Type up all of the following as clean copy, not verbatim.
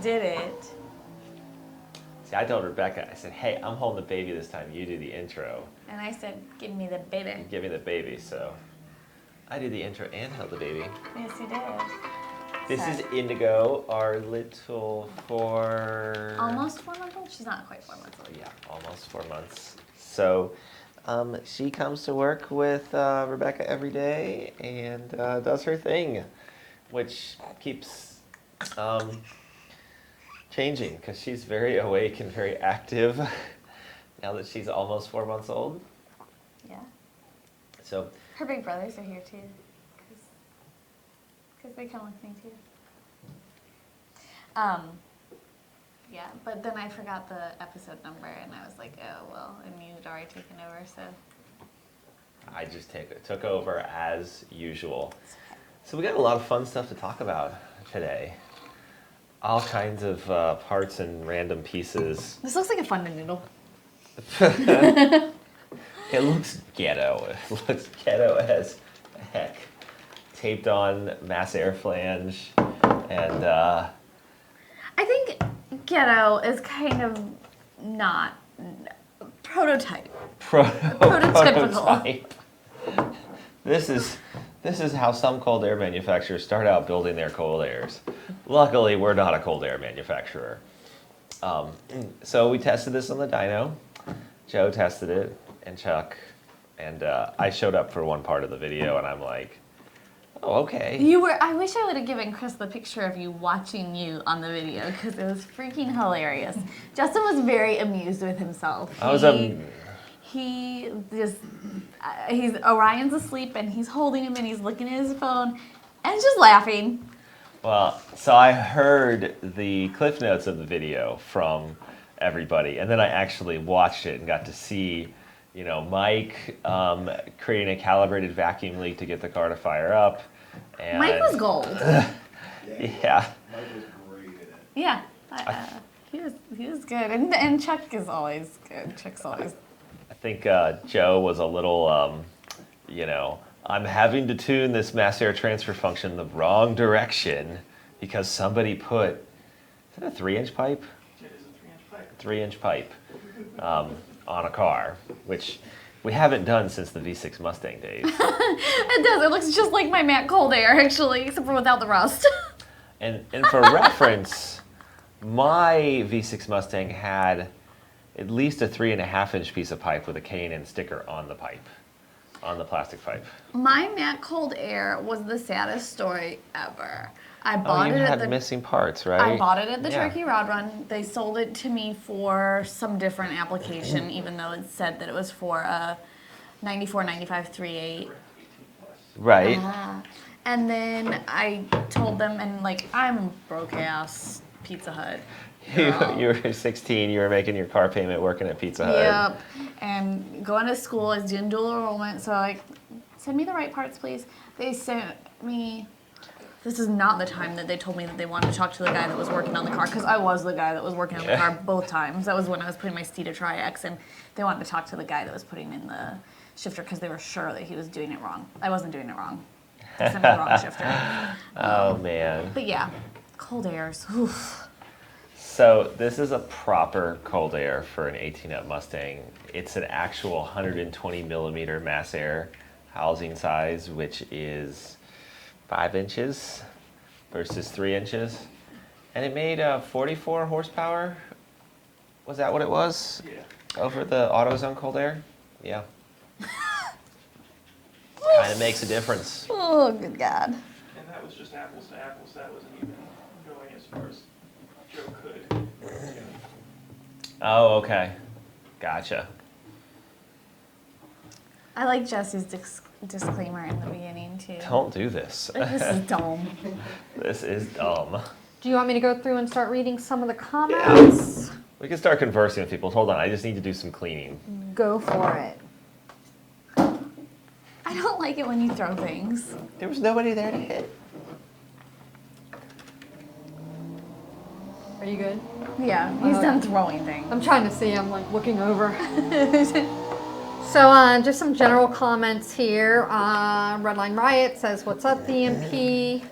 did it. See, I told Rebecca, I said, hey, I'm holding the baby this time. You do the intro. And I said, give me the baby. Give me the baby. So I did the intro and held the baby. Yes, you did. This is Indigo, our little almost 4 months old? She's not quite 4 months old. Yeah, almost 4 months. So she comes to work with Rebecca every day and does her thing, which keeps changing because she's very awake and very active now that she's almost 4 months old. Yeah. So her big brothers are here too, because they come with me too. Yeah, but then I forgot the episode number, and I was like, oh well, and you had already taken over, so. I just took over as usual. So we got a lot of fun stuff to talk about today. All kinds of parts and random pieces. This looks like a fun noodle. It looks ghetto. It looks ghetto as heck. Taped on mass air flange and I think ghetto is kind of not prototype. Prototype. This is how some cold air manufacturers start out building their cold airs. Luckily, we're not a cold air manufacturer. So we tested this on the dyno. Joe tested it, and Chuck, and I showed up for one part of the video, and I'm like, oh, okay. I wish I would have given Chris the picture of you watching you on the video, because it was freaking hilarious. Justin was very amused with himself. Orion's asleep, and he's holding him, and he's looking at his phone, and just laughing. Well, so I heard the cliff notes of the video from everybody, and then I actually watched it and got to see, Mike creating a calibrated vacuum leak to get the car to fire up. And Mike was gold. Yeah. Mike was great at it. Yeah, he was good, and Chuck is always good. Chuck's always. I think Joe was a little, I'm having to tune this mass air transfer function the wrong direction because somebody put, is that a 3-inch pipe? It is a 3-inch pipe. 3-inch pipe on a car, which we haven't done since the V6 Mustang days. It does. It looks just like my Matt Cold Air, actually, except for without the rust. And for reference, my V6 Mustang had at least a 3.5-inch piece of pipe with a K&N sticker on the pipe, on the plastic pipe. My Matt Cold Air was the saddest story ever. I bought it at the missing parts, right? I bought it at the Turkey Rod Run. They sold it to me for some different application, even though it said that it was for a 94, 95, 3.8. Right. And then I told them, and I'm broke ass Pizza Hut. You were 16, you were making your car payment working at Pizza Hut. Yep. And going to school, I was doing dual enrollment, so send me the right parts, please. They sent me. This is not the time that they told me that they wanted to talk to the guy that was working on the car, because I was the guy that was working on the car both times. That was when I was putting my Steeda Tri-X, and they wanted to talk to the guy that was putting in the shifter because they were sure that he was doing it wrong. I wasn't doing it wrong. They sent me the wrong shifter. Oh, man. But yeah, cold airs. Oof. So this is a proper cold air for an 18-up Mustang. It's an actual 120 millimeter mass air housing size, which is 5 inches versus 3 inches. And it made 44 horsepower. Was that what it was? Yeah. Over the AutoZone cold air? Yeah. Kind of makes a difference. Oh, good God. And that was just apples to apples. That wasn't even going as far as Joe could. Oh, okay. Gotcha. I like Jesse's disclaimer in the beginning, too. Don't do this. This is dumb. This is dumb. Do you want me to go through and start reading some of the comments? We can start conversing with people. Hold on, I just need to do some cleaning. Go for it. I don't like it when you throw things. There was nobody there to hit. Are you good? Yeah, he's done throwing things. I'm trying to see. I'm looking over. So just some general comments here. Redline Riot says, "What's up, VMP?"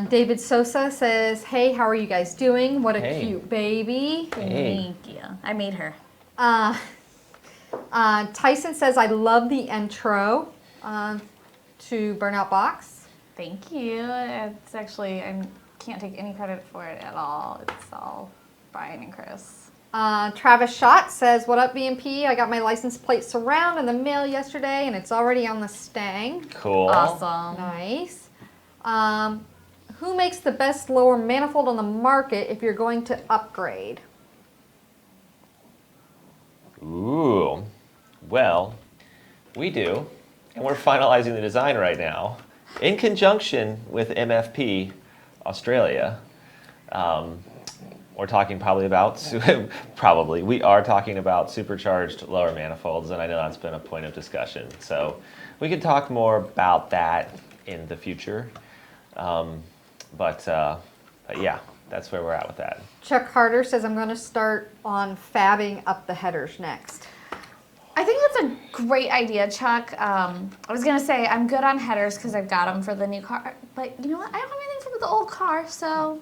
David Sosa says, hey, how are you guys doing? What a Hey. cute baby. Hey. Thank you. I made her. Tyson says, I love the intro to Burnout Box. Thank you. It's actually, I can't take any credit for it at all. It's all Brian and Chris. Travis Schott says, what up, VMP? I got my license plate surround in the mail yesterday, and it's already on the Stang. Cool. Awesome. Nice. Who makes the best lower manifold on the market if you're going to upgrade? Ooh. Well, we do. And we're finalizing the design right now in conjunction with MFP Australia. We're talking probably about, we are talking about supercharged lower manifolds, and I know that's been a point of discussion. So we could talk more about that in the future. But yeah, that's where we're at with that. Chuck Carter says, I'm going to start on fabbing up the headers next. I think that's a great idea, Chuck. I was going to say I'm good on headers because I've got them for the new car. But you know what? I don't have anything for the old car, so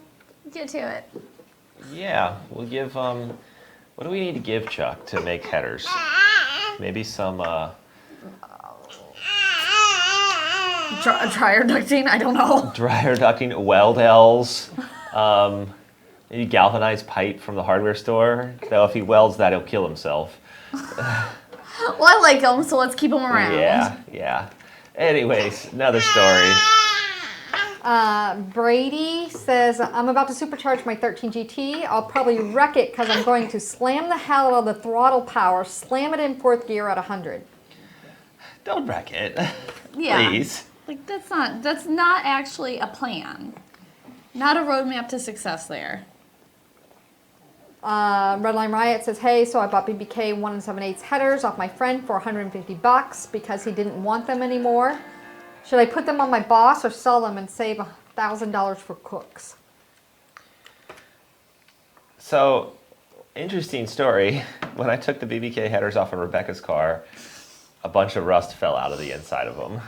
get to it. Yeah, we'll give, what do we need to give Chuck to make headers? Maybe some, Dryer ducting? I don't know. dryer ducting, Weldells, maybe galvanized pipe from the hardware store. Though if he welds that, he'll kill himself. Well, I like them, so let's keep them around. Yeah. Anyways, another story. Brady says, I'm about to supercharge my 13 GT. I'll probably wreck it because I'm going to slam the hell out of the throttle power, slam it in fourth gear at 100. Don't wreck it. Yeah. Please. Like that's not actually a plan. Not a roadmap to success there. Redline Riot says, hey, so I bought BBK 1 7/8 headers off my friend for $150 because he didn't want them anymore. Should I put them on my boss or sell them and save $1,000 for cooks? So, interesting story. When I took the BBK headers off of Rebecca's car, a bunch of rust fell out of the inside of them.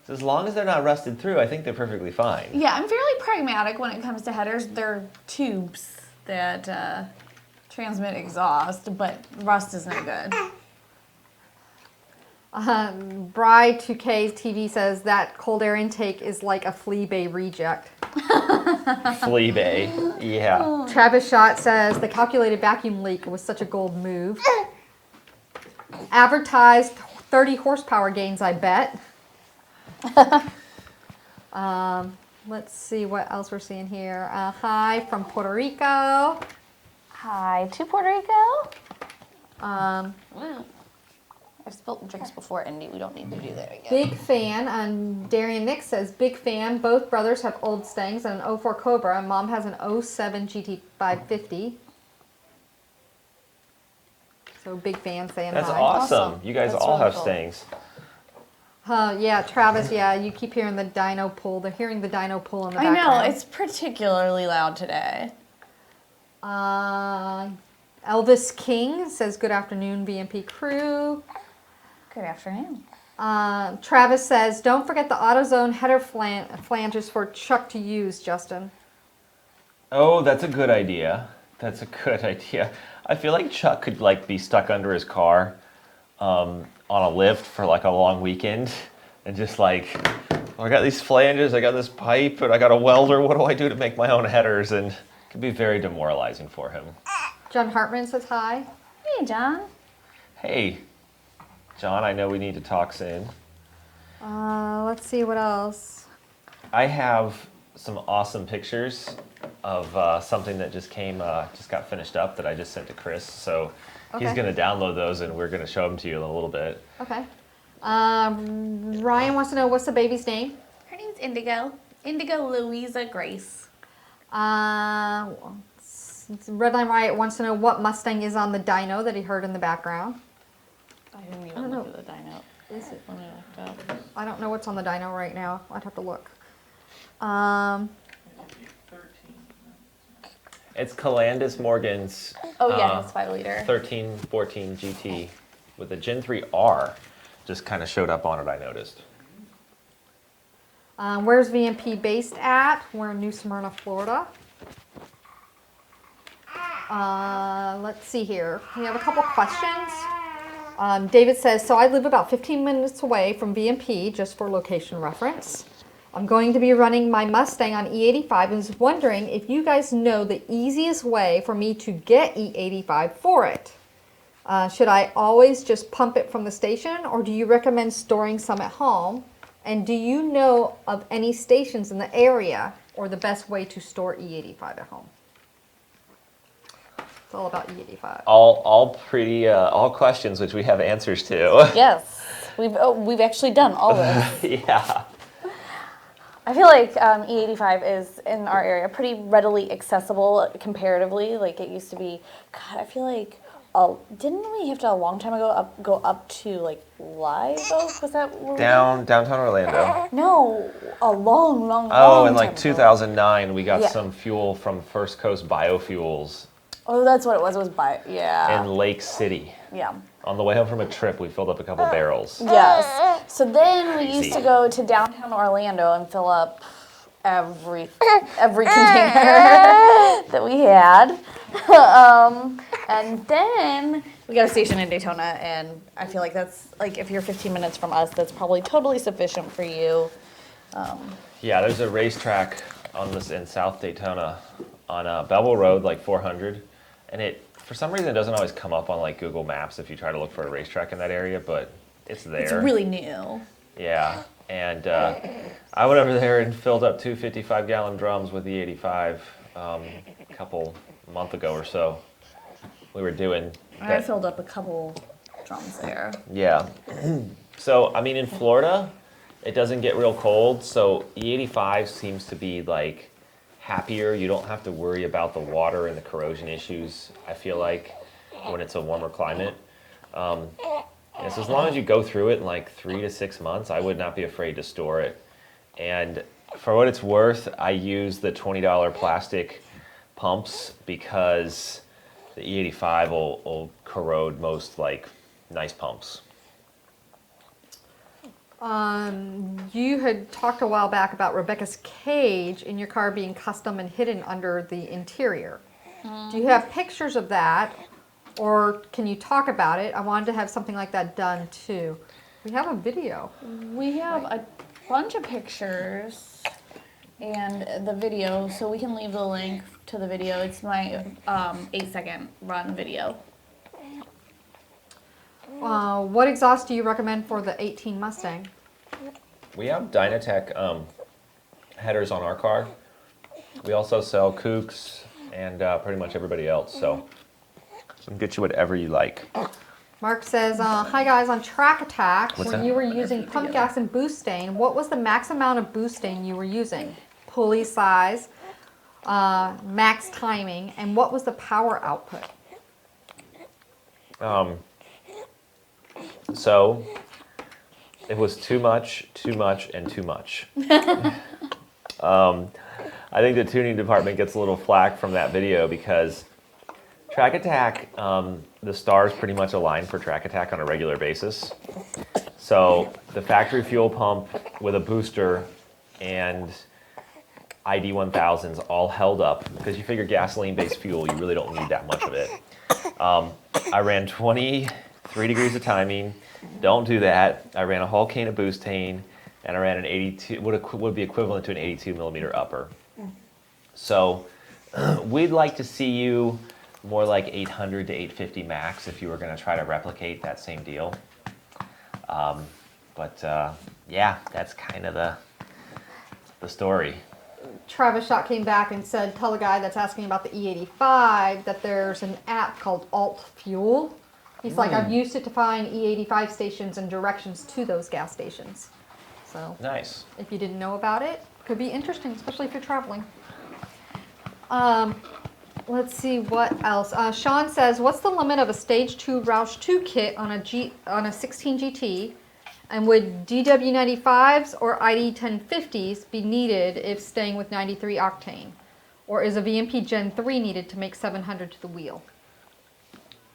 So as long as they're not rusted through, I think they're perfectly fine. Yeah, I'm fairly pragmatic when it comes to headers. They're tubes that transmit exhaust, but rust is no good. Bry2K's TV says that cold air intake is like a flea bay reject. Flea bay, yeah. Travis Schott says the calculated vacuum leak was such a gold move. Advertised 30 horsepower gains, I bet. Let's see what else we're seeing here. Hi from Puerto Rico. Hi to Puerto Rico. Wow. I've spilled drinks before, Indy. We don't need to do that again. Big fan. Darian Nick says, big fan. Both brothers have old Stangs and an 04 Cobra. And Mom has an 07 GT550. So big fan saying That's hi. awesome. You guys That's all really have cool. Stings. Yeah, Travis, yeah, you keep hearing the dyno pull. They're hearing the dyno pull in the I background. know, it's particularly loud today. Elvis King says, good afternoon, VMP crew. Good afternoon. Travis says, don't forget the AutoZone header flanges for Chuck to use, Justin. Oh, that's a good idea. That's a good idea. I feel like Chuck could be stuck under his car on a lift for a long weekend and just oh, I got these flanges, I got this pipe, and I got a welder. What do I do to make my own headers? And it could be very demoralizing for him. John Hartman says hi. Hey, John. Hey, John, I know we need to talk soon. Let's see what else. I have some awesome pictures of something that just got finished up that I just sent to Chris. So he's Okay. going to download those and we're going to show them to you in a little bit. Okay. Ryan wants to know, what's the baby's name? Her name's Indigo. Indigo Louisa Grace. Redline Riot wants to know what Mustang is on the dyno that he heard in the background. I didn't I don't even know. look at the dyno. Is it? Let me look it up. I don't know what's on the dyno right now. I'd have to look. 13. It's Calandis Morgan's Oh, yeah, it's 5 liter. 1314 GT with a Gen 3R. Just kind of showed up on it, I noticed. Where's VMP based at? We're in New Smyrna, Florida. Let's see here. We have a couple questions. David says, so I live about 15 minutes away from VMP, just for location reference. I'm going to be running my Mustang on E85 and was wondering if you guys know the easiest way for me to get E85 for it. Should I always just pump it from the station, or do you recommend storing some at home? And do you know of any stations in the area or the best way to store E85 at home? It's all about E85. All questions which we have answers to. Yes, we've actually done all this. Yeah. I feel like E85 is in our area pretty readily accessible comparatively. Like it used to be. God, I feel like didn't we have to a long time ago go up to like Live Oak? Was that where Downtown Orlando. No, a long Oh, in time like ago. 2009, we got Yeah. some fuel from First Coast Biofuels Oh, that's what it was. It was in Lake City. yeah. On the way home from a trip, we filled up a couple barrels. Yes. So then we used Crazy. to go to downtown Orlando and fill up every container that we had. And then we got a station in Daytona, and I feel like that's like if you're 15 minutes from us, that's probably totally sufficient for you. Yeah, there's a racetrack in South Daytona on Bevel Road, like 400, and it for some reason it doesn't always come up on like Google Maps if you try to look for a racetrack in that area, but it's there. It's really new. Yeah, and I went over there and filled up two 55-gallon drums with the 85 a month ago or so. We were doing I that. filled up a couple drums there. Yeah. So, I mean, in Florida, it doesn't get real cold, so E85 seems to be like happier. You don't have to worry about the water and the corrosion issues, I feel like, when it's a warmer climate. And so as long as you go through it in like 3 to 6 months, I would not be afraid to store it. And for what it's worth, I use the $20 plastic pumps because the E85 will corrode most like nice pumps. You had talked a while back about Rebecca's cage in your car being custom and hidden under the interior. Do you have pictures of that, or can you talk about it? I wanted to have something like that done too. We have a video. We have a bunch of pictures and the video, so we can leave the link to the video. It's my 8-second run video. What exhaust do you recommend for the 18 Mustang? We have Dynatech headers on our car. We also sell Kooks and pretty much everybody else, so we can get you whatever you like. Mark says, hi guys, on Track Attack, What's when that? you were using pump gas and boostane, what was the max amount of boostane you were using? Pulley size, max timing, and what was the power output? So it was too much, and too much. I think the tuning department gets a little flack from that video because Track Attack, the stars pretty much align for Track Attack on a regular basis. So the factory fuel pump with a booster and ID 1000s all held up because you figure gasoline-based fuel, you really don't need that much of it. I ran 23 degrees of timing. Don't do that. I ran a whole can of boostane, and I ran an 82, would be equivalent to an 82 millimeter upper. So we'd like to see you more like 800 to 850 max if you were going to try to replicate that same deal. Yeah, that's kind of the story. Travis Schott came back and said, tell the guy that's asking about the E85 that there's an app called Alt Fuel. He's like, I've used it to find E85 stations and directions to those gas stations. So Nice. if you didn't know about it, could be interesting, especially if you're traveling. Let's see what else. Sean says, what's the limit of a Stage 2 Roush 2 kit on a 16 GT? And would DW95s or ID 1050s be needed if staying with 93 octane? Or is a VMP Gen 3 needed to make 700 to the wheel?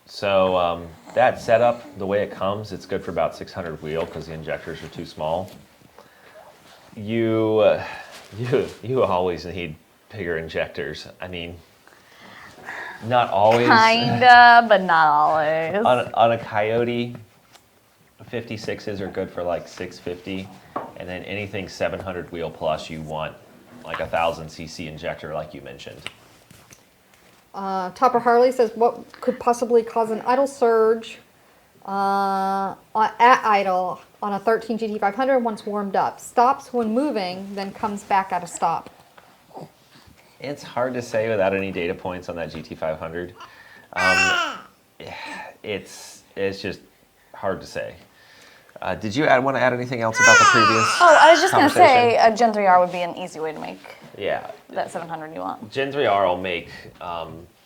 So that setup, the way it comes, it's good for about 600 wheel because the injectors are too small. you always need bigger injectors. I mean, not always. Kinda, but not always. On a Coyote, 56s are good for like 650, and then anything 700 wheel plus, you want like 1,000cc injector, like you mentioned. Topper Harley says, what could possibly cause an idle surge at idle on a 13 GT500 once warmed up? Stops when moving, then comes back at a stop. It's hard to say without any data points on that GT500. It's just hard to say. Did you want to add anything else about the previous Oh, I was just going to conversation? say a Gen 3R would be an easy way to make Yeah. that 700 you want. Gen 3R will make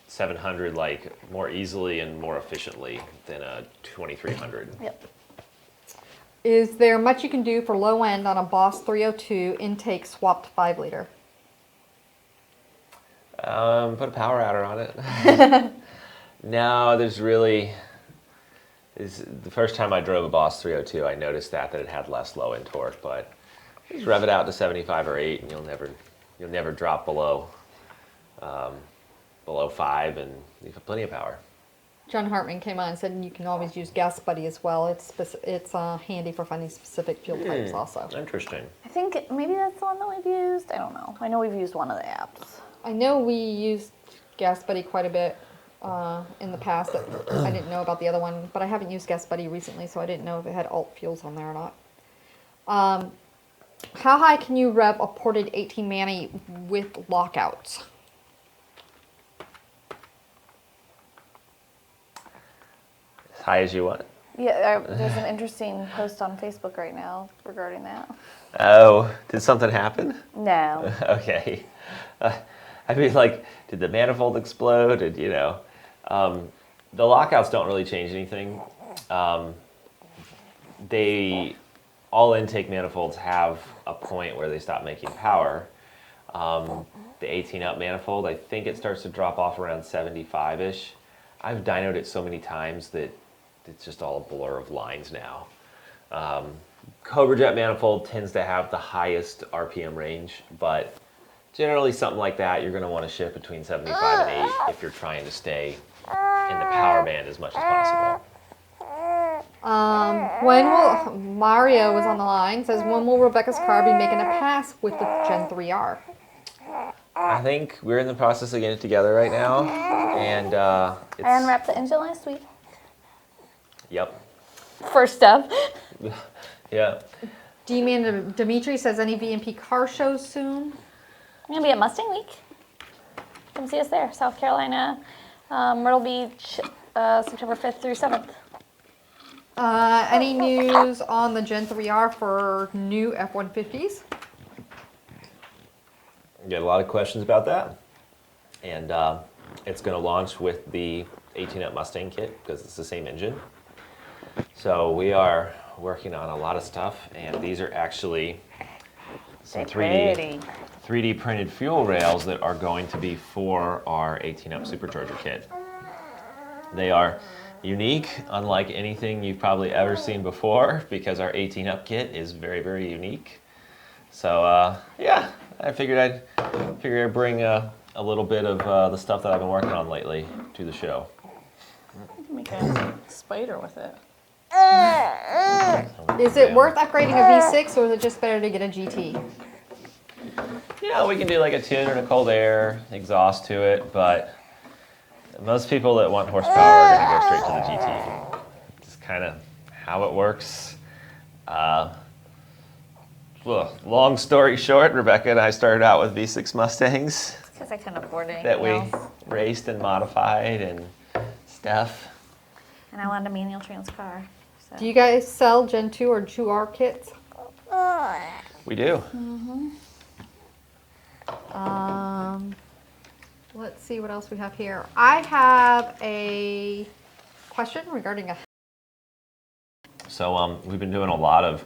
700 like more easily and more efficiently than a 2300. Yep. Is there much you can do for low end on a Boss 302 intake swapped 5 liter? Put a power adder on it. No, there's really. The first time I drove a Boss 302, I noticed that it had less low end torque, but just rev it out to 75 or 8, and you'll never drop below 5, and you have plenty of power. John Hartman came on and said you can always use Gas Buddy as well. It's handy for finding specific fuel types also. Interesting. I think maybe that's the one that we've used. I don't know. I know we've used one of the apps. I know we used Gas Buddy quite a bit in the past. I didn't know about the other one, but I haven't used Gas Buddy recently, so I didn't know if it had alt fuels on there or not. How high can you rev a ported 18 Manny with lockouts? As high as you want. Yeah, there's an interesting post on Facebook right now regarding that. Oh, did something happen? No. Okay. I mean, like, did the manifold explode? The lockouts don't really change anything. All intake manifolds have a point where they stop making power. The 18-up manifold, I think it starts to drop off around 75-ish. I've dynoed it so many times that it's just all a blur of lines now. Cobra Jet manifold tends to have the highest RPM range, but generally something like that, you're going to want to shift between 75 and 8 if you're trying to stay in the power band as much as possible. Mario was on the line, says, when will Rebecca's car be making a pass with the Gen 3R? I think we're in the process of getting it together right now, and I unwrapped the engine last week. Yep. First step. Yeah. D-Man Dimitri says, any VMP car shows soon? I'm going to be at Mustang Week. Come see us there, South Carolina, Myrtle Beach, September 5th through 7th. Any news on the Gen 3R for new F-150s? Get a lot of questions about that, and it's going to launch with the 18-up Mustang kit because it's the same engine. So we are working on a lot of stuff, and these are actually some 3D printed fuel rails that are going to be for our 18-up supercharger kit. They are unique, unlike anything you've probably ever seen before, because our 18-up kit is very, very unique. So yeah, I figured I'd bring a little bit of the stuff that I've been working on lately to the show. You can make a spider with it. Is it worth upgrading a V6, or is it just better to get a GT? Yeah, we can do like a tune and a cold air exhaust to it, but most people that want horsepower are going to go straight to the GT. It's kind of how it works. Well, long story short, Rebecca and I started out with V6 Mustangs Because I couldn't afford anything that we else. raced and modified and stuff. And I wanted a manual trans car. So. Do you guys sell Gen 2 or 2R kits? We do. Let's see what else we have here. I have a question regarding a... So we've been doing a lot of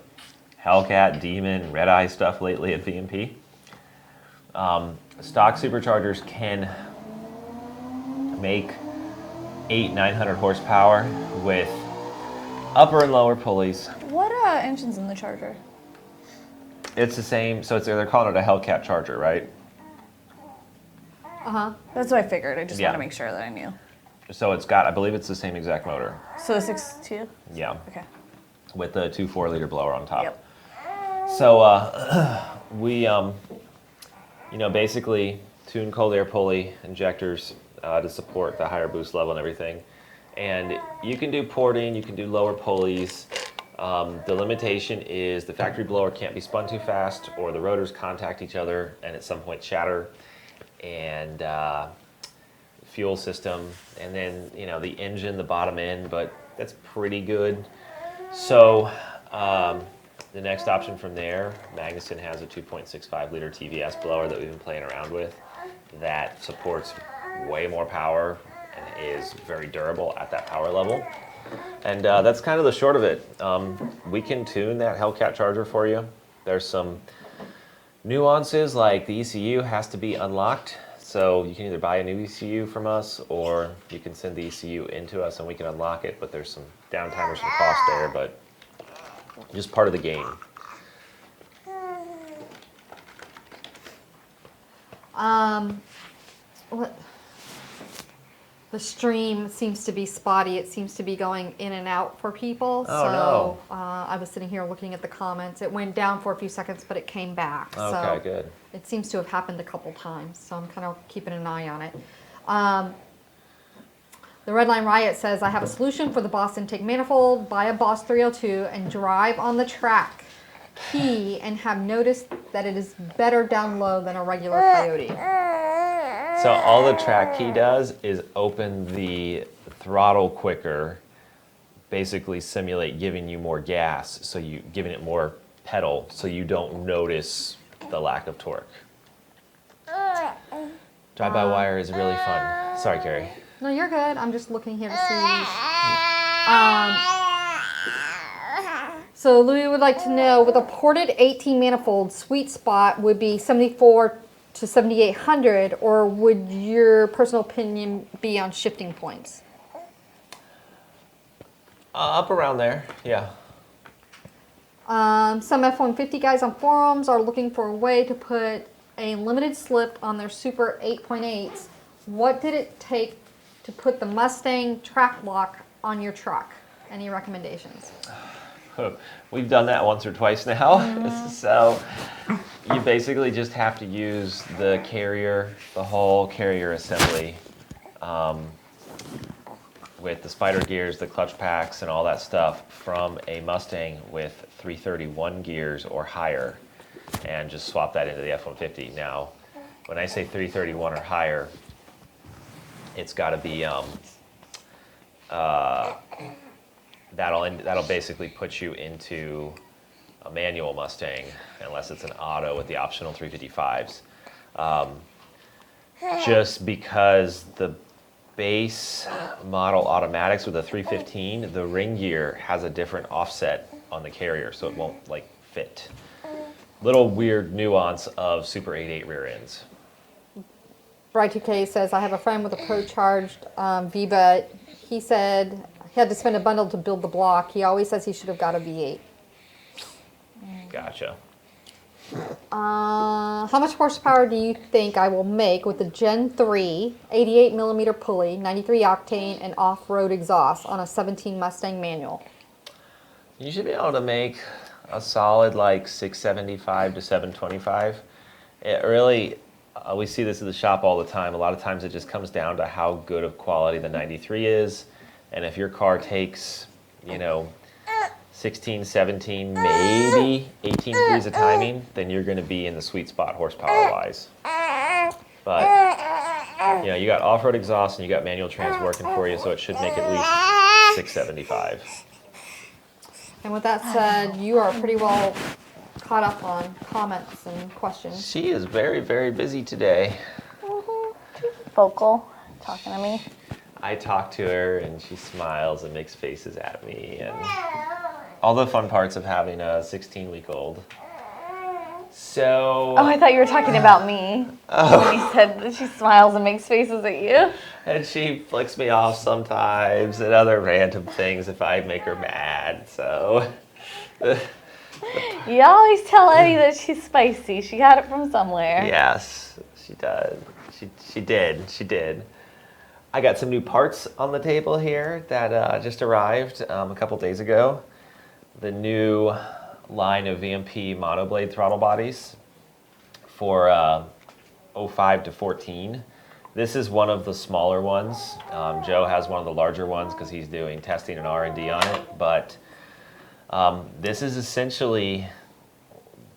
Hellcat, Demon, Red Eye stuff lately at VMP. Stock superchargers can make 900 horsepower with upper and lower pulleys. What engine's in the Charger? It's the same. So they're calling it a Hellcat Charger, right? That's what I figured. I just Yeah. want to make sure that I knew. So it's got, I believe it's the same exact motor. So the 6.2? Yeah. Okay. With the 2 4-liter blower on top. Yep. So we, basically tune cold air pulley injectors to support the higher boost level and everything. And you can do porting, you can do lower pulleys. The limitation is the factory blower can't be spun too fast, or the rotors contact each other and at some point shatter. And fuel system, and then the engine, the bottom end, but that's pretty good. So the next option from there, Magnuson has a 2.65 liter TVS blower that we've been playing around with that supports way more power and is very durable at that power level. And that's kind of the short of it. We can tune that Hellcat Charger for you. There's some nuances, like the ECU has to be unlocked. So you can either buy a new ECU from us, or you can send the ECU into us and we can unlock it. But there's some downtime or some cost there, but just part of the game. What? The stream seems to be spotty. It seems to be going in and out for people. Oh, so no. I was sitting here looking at the comments. It went down for a few seconds, but it came back. Okay, so good. It seems to have happened a couple times. So I'm kind of keeping an eye on it. The Red Line Riot says, I have a solution for the Boss intake manifold. Buy a Boss 302 and drive on the track key, and have noticed that it is better down low than a regular Coyote. So all the track key does is open the throttle quicker, basically simulate giving you more gas, so you giving it more pedal, so you don't notice the lack of torque. Drive-by-wire is really fun. Sorry, Carrie. No, you're good. I'm just looking here to see. So Louis would like to know, with a ported 18 manifold, sweet spot would be 74 to 7,800, or would your personal opinion be on shifting points? Up around there, yeah. Some F-150 guys on forums are looking for a way to put a limited slip on their Super 8.8s. What did it take to put the Mustang track lock on your truck? Any recommendations? We've done that once or twice now. So you basically just have to use the carrier, the whole carrier assembly, with the spider gears, the clutch packs, and all that stuff from a Mustang with 331 gears or higher, and just swap that into the F-150. Now, when I say 331 or higher, it's got to be that'll basically put you into a manual Mustang, unless it's an auto with the optional 355s. Just because the base model automatics with the 315, the ring gear has a different offset on the carrier, so it won't fit. Little weird nuance of Super 8.8 rear ends. Bright2K says, I have a friend with a pro-charged Viva. He said he had to spend a bundle to build the block. He always says he should have got a V8. Gotcha. How much horsepower do you think I will make with the Gen 3 88 millimeter pulley, 93 octane, and off-road exhaust on a 17 Mustang manual? You should be able to make a solid 675 to 725. It really, we see this at the shop all the time. A lot of times it just comes down to how good of quality the 93 is. And if your car takes, 16, 17, maybe 18 degrees of timing, then you're going to be in the sweet spot horsepower-wise. But, you got off-road exhaust and you got manual trans working for you, so it should make at least 675. And with that said, you are pretty well caught up on comments and questions. She is very, very busy today. Vocal, talking to me. I talk to her and she smiles and makes faces at me, and all the fun parts of having a 16-week-old. So. Oh, I thought you were talking about me. When you said that she smiles and makes faces at you. And she flicks me off sometimes and other random things if I make her mad. So You always tell Eddie that she's spicy. She got it from somewhere. Yes, she does. She did. I got some new parts on the table here that just arrived a couple days ago. The new line of VMP monoblade throttle bodies for 05 to 14. This is one of the smaller ones. Joe has one of the larger ones because he's doing testing and R&D on it. But this is essentially,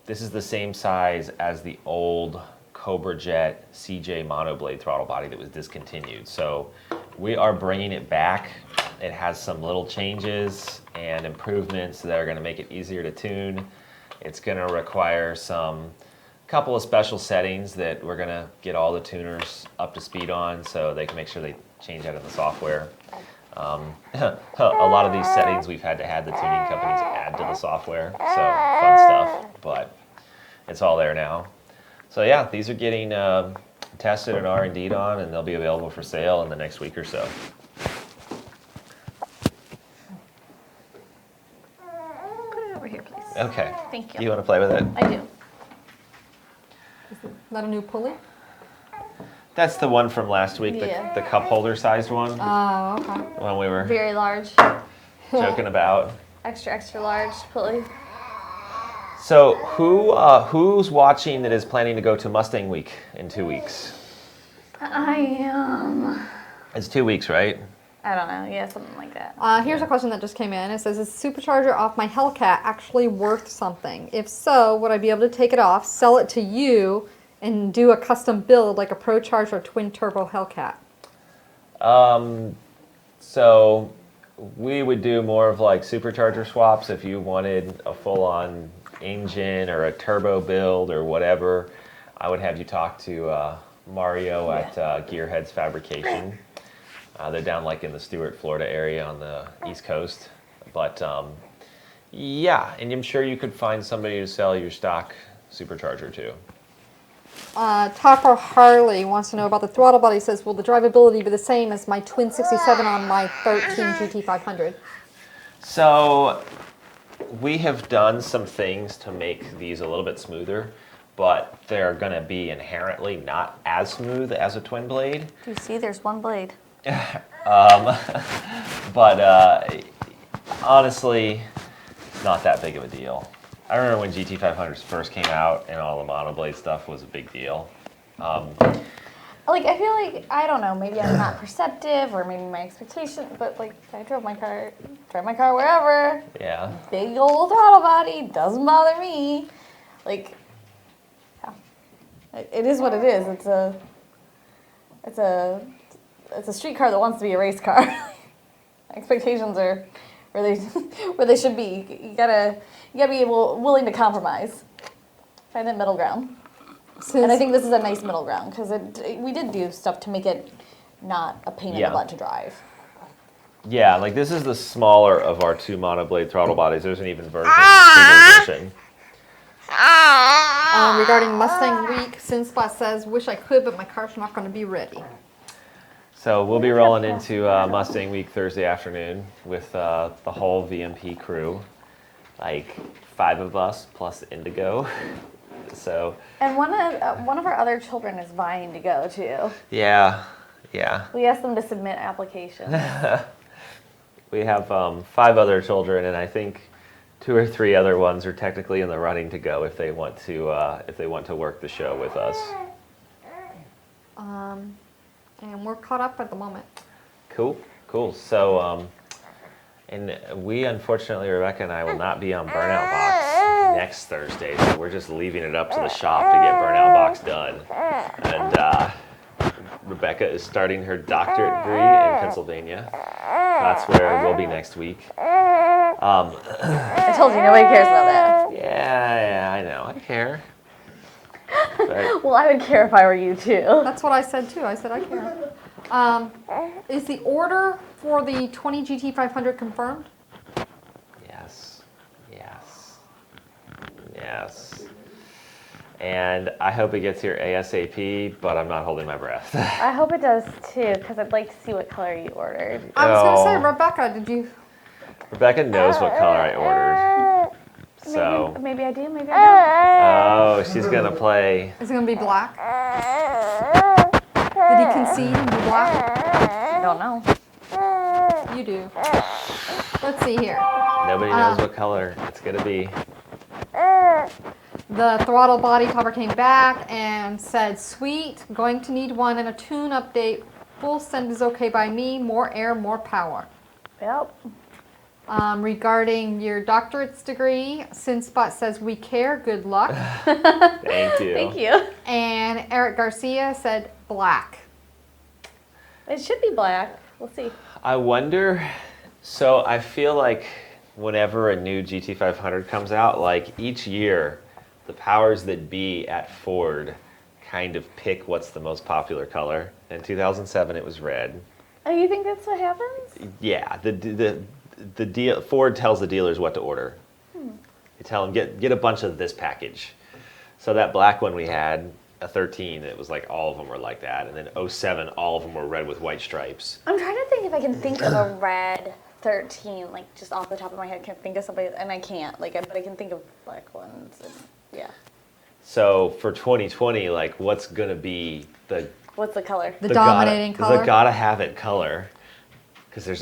this is the same size as the old Cobra Jet CJ monoblade throttle body that was discontinued. So we are bringing it back. It has some little changes and improvements that are going to make it easier to tune. It's going to require couple of special settings that we're going to get all the tuners up to speed on so they can make sure they change that in the software. A lot of these settings we've had to have the tuning companies add to the software, so fun stuff, but it's all there now. So yeah, these are getting tested and R&D'd on, and they'll be available for sale in the next week or so. Put it over here, please. Okay. Thank Do you you. want to play with it? I do. Is that a new pulley? That's the one from last week, Yeah. the cup holder sized one, Oh, okay. when we were Very large. joking about. Extra large pulley. So who's watching that is planning to go to Mustang Week in 2 weeks? I am. It's 2 weeks, right? I don't know. Yeah, something like that. Here's a question that just came in. It says, is supercharger off my Hellcat actually worth something? If so, would I be able to take it off, sell it to you, and do a custom build like a ProCharge or twin turbo Hellcat? So we would do more of like supercharger swaps if you wanted a full-on engine or a turbo build or whatever. I would have you talk to Mario at Gearheads Fabrication. They're down like in the Stuart, Florida area on the East Coast. But yeah, and I'm sure you could find somebody to sell your stock supercharger to. Topper Harley wants to know about the throttle body. He says, will the drivability be the same as my twin 67 on my 13 GT500? So we have done some things to make these a little bit smoother, but they're going to be inherently not as smooth as a twin blade. Do you see? There's one blade. But honestly, it's not that big of a deal. I remember when GT500s first came out and all the monoblade stuff was a big deal. Like, I feel like, I don't know, maybe I'm not perceptive or maybe my expectation, but like, I drive my car wherever. Yeah. Big old throttle body, doesn't bother me. Like, yeah. It is what it is. It's a street car that wants to be a race car. Expectations are where they should be. You gotta be willing to compromise. Find that middle ground. And I think this is a nice middle ground because we did do stuff to make it not a pain in the butt to drive. Yeah, like this is the smaller of our two monoblade throttle bodies. There's an even bigger version. Regarding Mustang Week, Sinsplat says, wish I could, but my car's not going to be ready. So we'll be rolling into Mustang Week Thursday afternoon with the whole VMP crew, like 5 of us plus Indigo. So. And one of our other children is vying to go too. Yeah. We asked them to submit applications. We have 5 other children, and I think 2 or 3 other ones are technically in the running to go if they want to work the show with us. And we're caught up at the moment. Cool. So, and we unfortunately, Rebecca and I will not be on Burnout Box next Thursday, so we're just leaving it up to the shop to get Burnout Box done. And Rebecca is starting her doctorate degree in Pennsylvania. That's where we'll be next week. I told you, nobody cares about that. Yeah, I know. I care. But, Well, I would care if I were you too. That's what I said too. I said I care. Is the order for the 20 GT500 confirmed? Yes. And I hope it gets here ASAP, but I'm not holding my breath. I hope it does too, because I'd like to see what color you ordered. I was going to say, Oh. Rebecca, did you? Rebecca knows what color I ordered. So go. Maybe I do, maybe I Oh, she's gonna play. Is it going to be black? Did he concede and be black? don't. I don't know. You do. Let's see here. Nobody knows what color it's gonna be. The throttle body cover came back and said, sweet, going to need one and a tune update. Full send is okay by me. More air, more power. Yep. Regarding your doctorate's degree, SynSpot says we care. Good luck. Thank you. Thank you. And Eric Garcia said black. It should be black. We'll see. I wonder. So I feel like whenever a new GT500 comes out, like each year, the powers that be at Ford kind of pick what's the most popular color. In 2007, it was red. Oh, you think that's what happens? Yeah, the deal. Ford tells the dealers what to order. They tell them get a bunch of this package. So that black one we had, a 13, it was like all of them were like that, and then 07, all of them were red with white stripes. I'm trying to think if I can think of a red 13, like just off the top of my head. I can't think of somebody, and I can't. But I can think of black ones. And, yeah. So for 2020, like what's gonna be What's the color? The dominating color. The gotta have it color. Because there's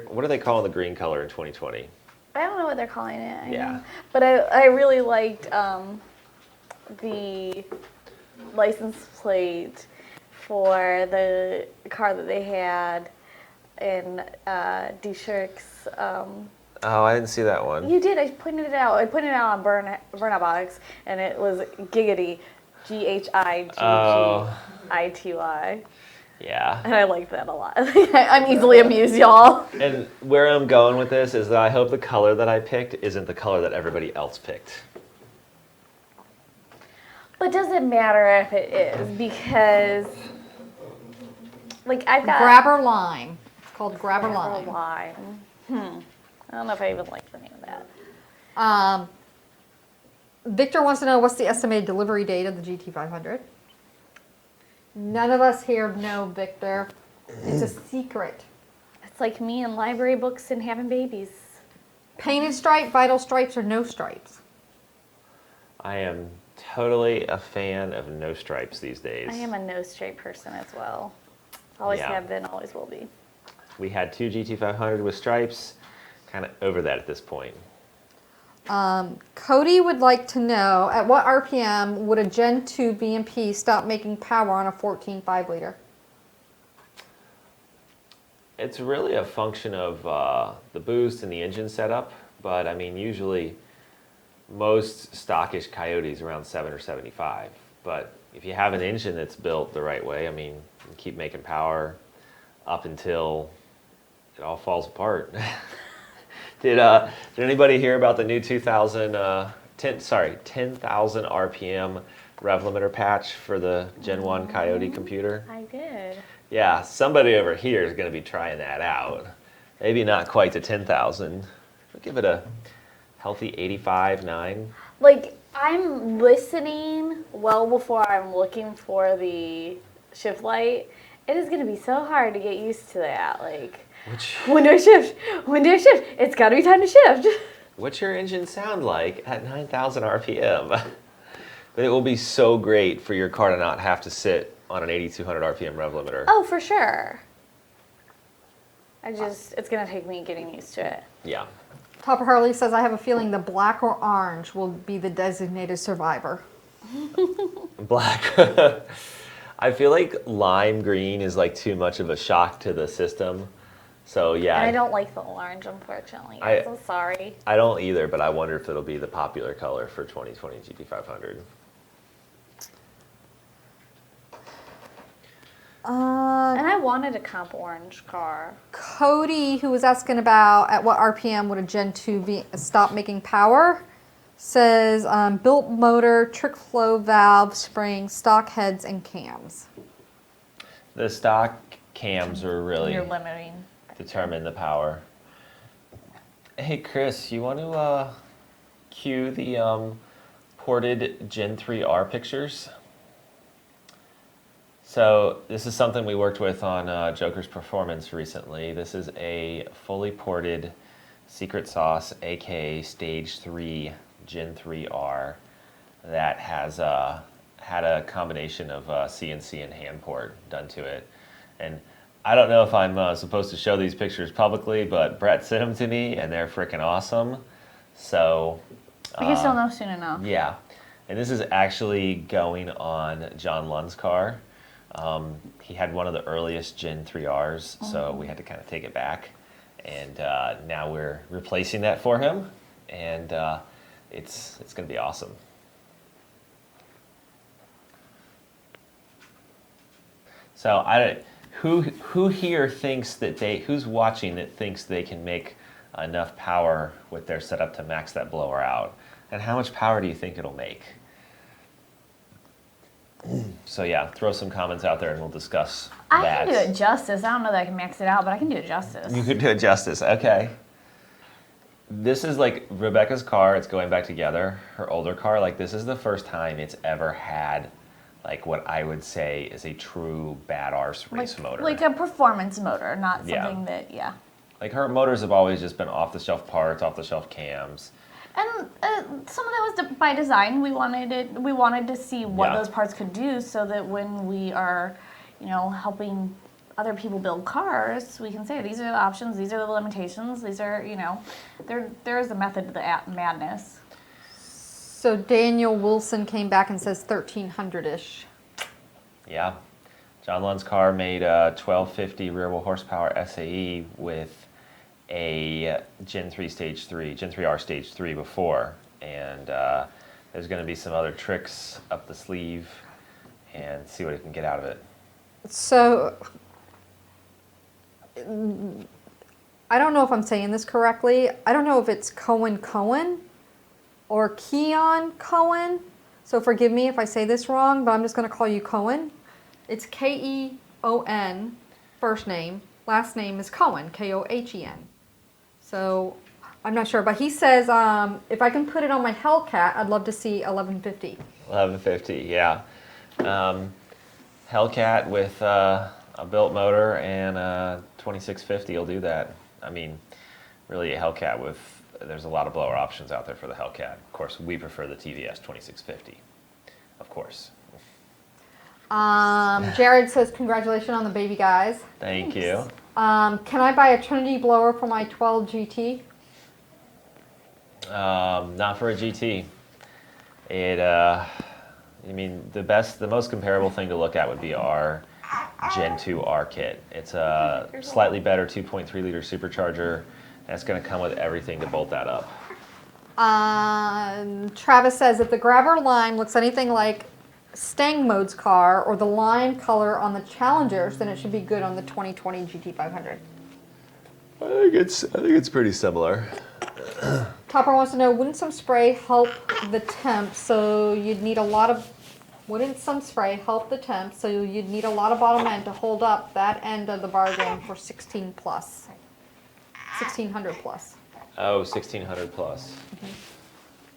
what are they calling the green color in 2020? I don't know what they're calling it. I Yeah. know. But I really liked the license plate for the car that they had in D-Shirk's. Oh, I didn't see that one. You did. I pointed it out. I pointed it out on Burnout Box, and it was Giggity, GHIGGITY. Yeah. And I like that a lot. I'm easily amused, y'all. And where I'm going with this is that I hope the color that I picked isn't the color that everybody else picked. But does it matter if it is? Because, like, I've got... Grabber lime. It's called grabber lime. Lime. I don't know if I even like the name of that. Victor wants to know what's the estimated delivery date of the GT500. None of us here know, Victor. It's a secret. It's like me and library books and having babies. Painted stripe, vital stripes, or no stripes? I am totally a fan of no stripes these days. I am a no stripe person as well. Always Yeah. have been, always will be. We had 2 GT500 with stripes, kind of over that at this point. Cody would like to know, at what RPM would a Gen 2 VMP stop making power on a 14 5-liter? It's really a function of the boost and the engine setup, but I mean, usually most stockish Coyotes around 7 or 75. But if you have an engine that's built the right way, I mean, you can keep making power up until it all falls apart. Did anybody hear about the new 10,000 RPM rev limiter patch for the Gen 1 Coyote computer? I did. Yeah, somebody over here is going to be trying that out. Maybe not quite to 10,000. We'll give it a healthy 85, 9. Like, I'm listening well before I'm looking for the shift light. It is going to be so hard to get used to that. Like, window shift, it's got to be time to shift. What's your engine sound like at 9,000 RPM? But it will be so great for your car to not have to sit on an 8,200 RPM rev limiter. Oh, for sure. It's going to take me getting used to it. Yeah. Topper Harley says, I have a feeling the black or orange will be the designated survivor. Black. I feel like lime green is like too much of a shock to the system. So yeah. And I don't like the orange, unfortunately. I'm so sorry. I don't either, but I wonder if it'll be the popular color for 2020 GT500. And I wanted a comp orange car. Cody, who was asking about at what RPM would a Gen 2 stop making power, says built motor, trick flow valve, spring, stock heads, and cams. The stock cams are really You're limiting. determine the power. Hey Chris, you want to cue the ported Gen 3R pictures? So this is something we worked with on Joker's Performance recently. This is a fully ported secret sauce, aka Stage 3 Gen 3R that has had a combination of CNC and hand port done to it. And I don't know if I'm supposed to show these pictures publicly, but Brett sent them to me, and they're freaking awesome. So I guess you'll know soon enough. yeah, and this is actually going on John Lund's car. He had one of the earliest Gen 3Rs, so we had to kind of take it back. And now we're replacing that for him, and it's going to be awesome. So who here thinks that who's watching that thinks they can make enough power with their setup to max that blower out? And how much power do you think it'll make? So yeah, throw some comments out there and we'll discuss I that. can do it justice. I don't know that I can max it out, but I can do it justice. You could do it justice, okay. This is like Rebecca's car, it's going back together. Her older car, like this is the first time it's ever had like what I would say is a true bad arse race motor. Like a performance motor, not Yeah. something that, yeah. Like her motors have always just been off the shelf parts, off the shelf cams. And some of that was by design. We wanted to see what Yeah. those parts could do, so that when we are, helping other people build cars, we can say these are the options, these are the limitations, these are, there is a method to the madness. So Daniel Wilson came back and says 1300-ish. Yeah. John Lund's car made a 1250 rear wheel horsepower SAE with a Gen 3R Stage 3 before. And there's going to be some other tricks up the sleeve and see what it can get out of it. So I don't know if I'm saying this correctly. I don't know if it's Cohen or Keon Cohen. So forgive me if I say this wrong, but I'm just going to call you Cohen. It's Keon, first name. Last name is Cohen, Kohen. So I'm not sure, but he says if I can put it on my Hellcat, I'd love to see 1150. 1150, yeah. Hellcat with a built motor and a 2650 will do that. I mean, really a Hellcat with, there's a lot of blower options out there for the Hellcat. Of course, we prefer the TVS 2650, of course. Jared says congratulations on the baby guys. Thank you. Can I buy a Trinity blower for my 12 GT? Not for a GT. The most comparable thing to look at would be our Gen 2R kit. It's a slightly better 2.3 liter supercharger. That's going to come with everything to bolt that up. Travis says if the grabber line looks anything like Stang Mode's car or the lime color on the Challengers, then it should be good on the 2020 GT500. I think it's pretty similar. Topper wants to know, wouldn't some spray help the temp? So you'd need a lot of bottom end to hold up that end of the bargain for 1600 plus. Oh, 1600 plus.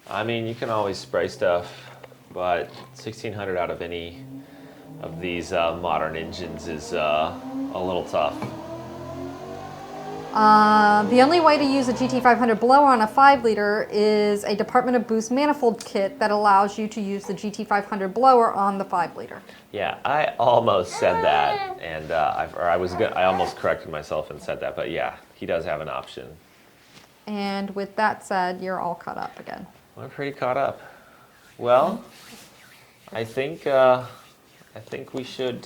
I mean, you can always spray stuff, but 1600 out of any of these modern engines is a little tough. The only way to use a GT500 blower on a 5 liter is a Department of Boost manifold kit that allows you to use the GT500 blower on the 5 liter. Yeah, I almost said that, and I almost corrected myself and said that, but yeah, he does have an option. And with that said, you're all caught up again. We're pretty caught up. Well, I think we should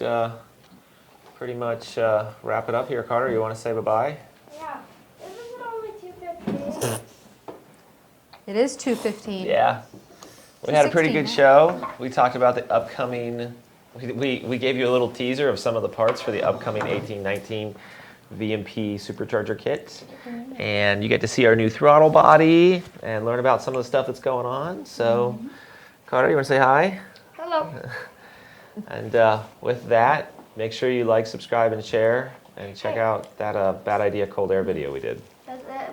pretty much wrap it up here. Carter, you want to say bye-bye? Yeah. Isn't it only 2:15? It is 2:15. Yeah. We had a pretty 2:16 good now. show. We talked about the upcoming, we gave you a little teaser of some of the parts for the upcoming 1819 VMP supercharger kit. And you get to see our new throttle body and learn about some of the stuff that's going on. So, Carter, you want to say hi? Hello. And with that, make sure you like, subscribe, and share. And check out that Bad Idea Cold Air video we did.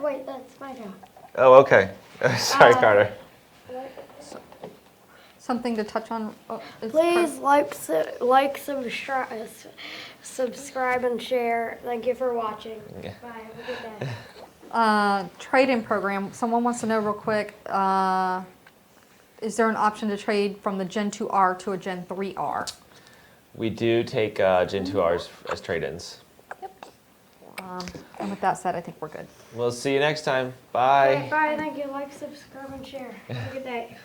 Wait, that's my turn. Oh, okay. Sorry, Carter. Something to touch on? Oh, Please subscribe, and share. Thank you for watching. Yeah. Bye. Have a good day. Trade-in program. Someone wants to know real quick. is there an option to trade from the Gen 2R to a Gen 3R? We do take Gen 2Rs as trade-ins. And with that said, I think we're good. We'll see you next time. Bye. Bye. Bye. Thank you. Like, subscribe, and share. Have a good day.